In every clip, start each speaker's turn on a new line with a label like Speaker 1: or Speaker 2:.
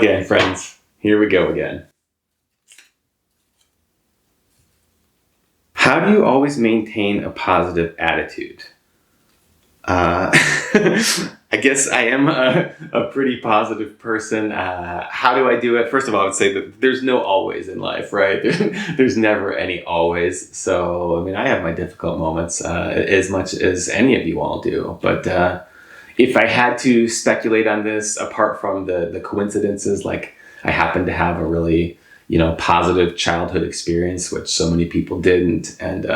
Speaker 1: again, friends. Here we go again. How do you always maintain a positive attitude? I guess I am a pretty positive person. How do I do it? First of all, I would say that there's no always in life, right? There's never any always. So, I mean, I have my difficult moments as much as any of you all do. But if I had to speculate on this, apart from the coincidences, like I happen to have a really, positive childhood experience, which so many people didn't, and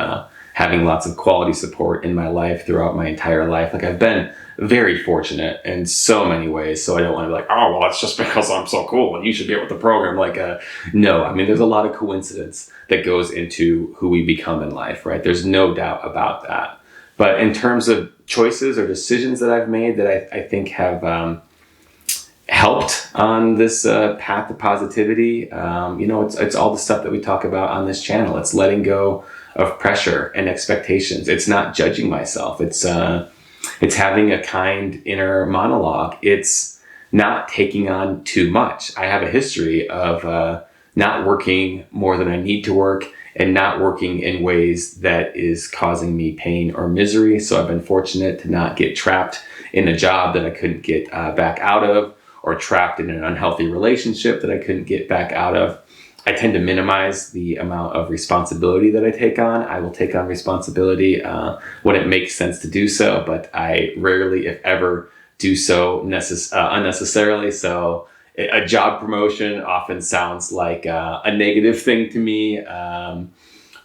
Speaker 1: having lots of quality support in my life throughout my entire life. Like I've been very fortunate in so many ways. So I don't want to be like, oh, well, that's just because I'm so cool and you should be with the program. No, I mean, there's a lot of coincidence that goes into who we become in life, right? There's no doubt about that. But in terms of choices or decisions that I've made that I think have helped on this path to positivity, it's all the stuff that we talk about on this channel. It's letting go of pressure and expectations. It's not judging myself. It's having a kind inner monologue. It's not taking on too much. I have a history of not working more than I need to work and not working in ways that is causing me pain or misery. So I've been fortunate to not get trapped in a job that I couldn't get back out of, or trapped in an unhealthy relationship that I couldn't get back out of. I tend to minimize the amount of responsibility that I take on. I will take on responsibility when it makes sense to do so, but I rarely, if ever, do so unnecessarily. So a job promotion often sounds like a negative thing to me.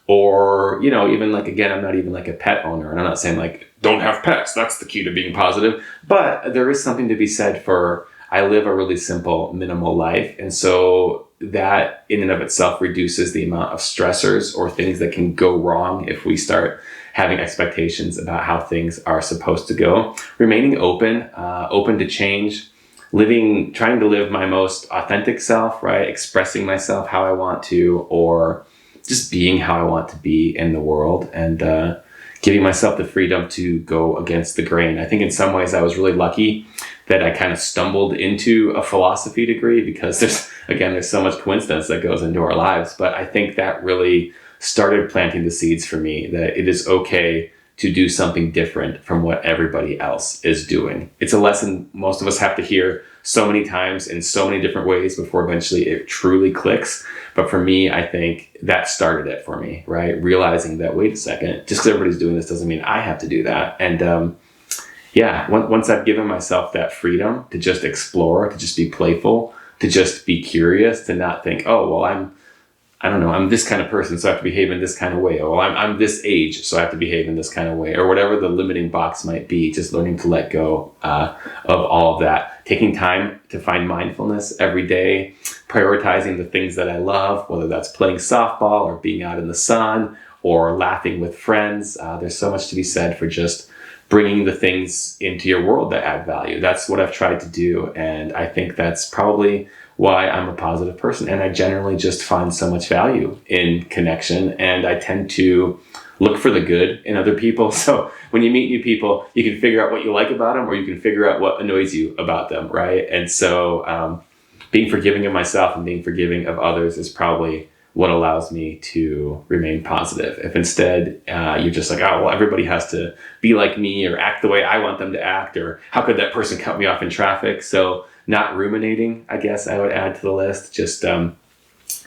Speaker 1: Or, even like, again, I'm not even like a pet owner, and I'm not saying like, don't have pets. That's the key to being positive. But there is something to be said for, I live a really simple, minimal life. And so that in and of itself reduces the amount of stressors or things that can go wrong if we start having expectations about how things are supposed to go. Remaining open to change, trying to live my most authentic self, right? Expressing myself how I want to, or just being how I want to be in the world, and giving myself the freedom to go against the grain. I think in some ways I was really lucky that I kind of stumbled into a philosophy degree, because there's so much coincidence that goes into our lives. But I think that really started planting the seeds for me that it is okay to do something different from what everybody else is doing. It's a lesson most of us have to hear so many times in so many different ways before eventually it truly clicks. But for me, I think that started it for me, right? Realizing that, wait a second, just because everybody's doing this doesn't mean I have to do that. And once I've given myself that freedom to just explore, to just be playful, to just be curious, to not think, oh, well, I'm this kind of person, so I have to behave in this kind of way. Or well, I'm this age, so I have to behave in this kind of way, or whatever the limiting box might be. Just learning to let go of all of that. Taking time to find mindfulness every day, prioritizing the things that I love, whether that's playing softball or being out in the sun or laughing with friends. There's so much to be said for just bringing the things into your world that add value. That's what I've tried to do. And I think that's probably why I'm a positive person. And I generally just find so much value in connection. And I tend to look for the good in other people. So when you meet new people, you can figure out what you like about them, or you can figure out what annoys you about them, right? And so being forgiving of myself and being forgiving of others is probably what allows me to remain positive. If instead you're just like, oh, well, everybody has to be like me or act the way I want them to act, or how could that person cut me off in traffic? So not ruminating, I guess I would add to the list, just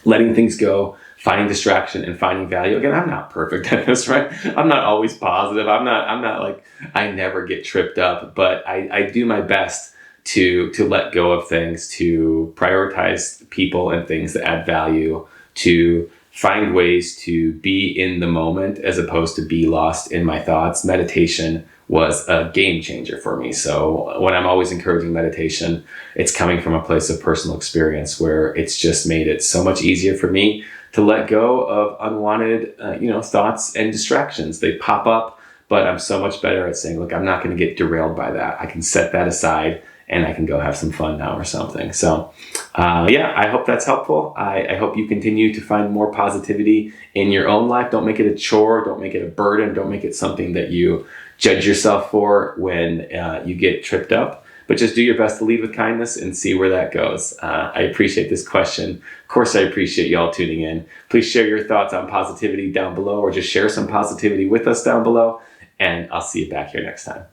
Speaker 1: letting things go, finding distraction and finding value. Again, I'm not perfect at this, right? I'm not always positive. I'm not like, I never get tripped up, but I do my best to let go of things, to prioritize people and things that add value, to find ways to be in the moment as opposed to be lost in my thoughts. Meditation was a game changer for me. So when I'm always encouraging meditation, it's coming from a place of personal experience where it's just made it so much easier for me to let go of unwanted, thoughts and distractions. They pop up, but I'm so much better at saying, look, I'm not going to get derailed by that. I can set that aside and I can go have some fun now or something. So I hope that's helpful. I hope you continue to find more positivity in your own life. Don't make it a chore. Don't make it a burden. Don't make it something that you judge yourself for when you get tripped up. but just do your best to lead with kindness and see where that goes. I appreciate this question. Of course, I appreciate y'all tuning in. Please share your thoughts on positivity down below, or just share some positivity with us down below. And I'll see you back here next time.